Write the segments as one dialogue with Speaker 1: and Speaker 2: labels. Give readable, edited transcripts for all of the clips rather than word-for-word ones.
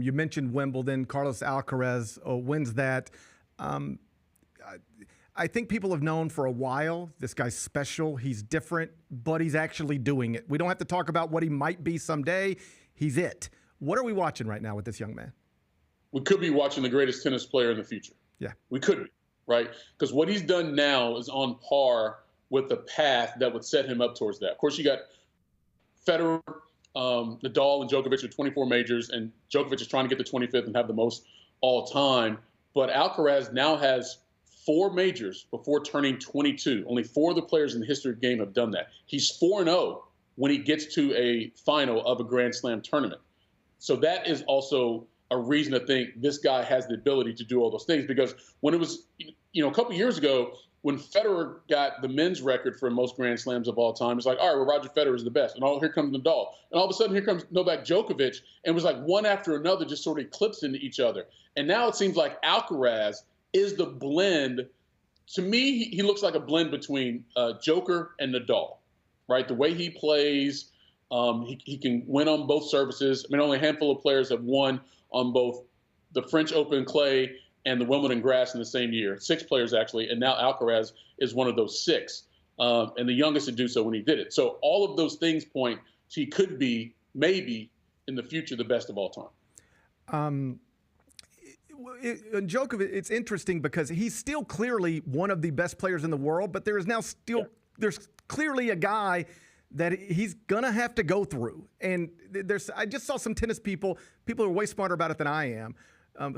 Speaker 1: You mentioned Wimbledon. Carlos Alcaraz wins that. I think people have known for a while this guy's special. He's different, but he's actually doing it. We don't have to talk about what he might be someday. He's it. What are we watching right now with this young man?
Speaker 2: We could be watching the greatest tennis player in the future.
Speaker 1: Yeah.
Speaker 2: We could be, right? Because what he's done now is on par with the path that would set him up towards that. Of course, you got Federer, Nadal, and Djokovic with 24 majors, and Djokovic is trying to get the 25th and have the most all time. But Alcaraz now has 4 majors before turning 22. Only 4 of the players in the history of the game have done that. He's 4-0 when he gets to a final of a Grand Slam tournament. So that is also a reason to think this guy has the ability to do all those things. Because when it was, a couple years ago, when Federer got the men's record for most Grand Slams of all time, it's like, all right, well, Roger Federer is the best. And here comes Nadal. And all of a sudden, here comes Novak Djokovic. And it was like one after another just sort of eclipsed into each other. And now it seems like Alcaraz is the blend. To me, he looks like a blend between Joker and Nadal, right? The way he plays, he can win on both surfaces. I mean, only a handful of players have won on both the French Open clay and the Wimbledon grass in the same year. 6 players, actually, and now Alcaraz is one of those 6, and the youngest to do so when he did it. So all of those things point to he could be, maybe, in the future, the best of all time.
Speaker 1: Djokovic, it's interesting because he's still clearly one of the best players in the world, but there is now there's clearly a guy that he's gonna have to go through. And I just saw some tennis people who are way smarter about it than I am,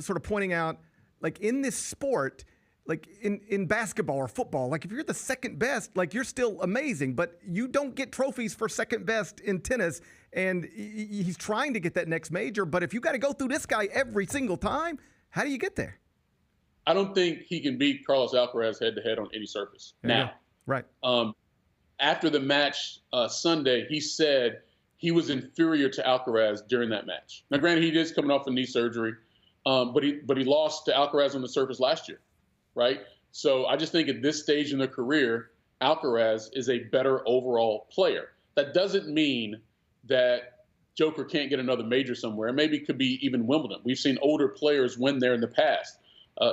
Speaker 1: sort of pointing out, like, in this sport, like in basketball or football, like, if you're the second best, like, you're still amazing, but you don't get trophies for second best in tennis. And he's trying to get that next major, but if you got to go through this guy every single time, how do you get there?
Speaker 2: I don't think he can beat Carlos Alcaraz head-to-head on any surface now.
Speaker 1: Right.
Speaker 2: After the match Sunday, he said he was inferior to Alcaraz during that match. Now, granted, he is coming off a knee surgery, but he lost to Alcaraz on the surface last year, right? So I just think at this stage in their career, Alcaraz is a better overall player. That doesn't mean that Joker can't get another major somewhere. Maybe it could be even Wimbledon. We've seen older players win there in the past,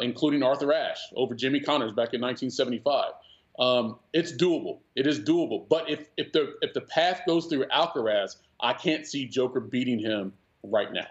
Speaker 2: including Arthur Ashe over Jimmy Connors back in 1975. It's doable. It is doable. But if the path goes through Alcaraz, I can't see Joker beating him right now.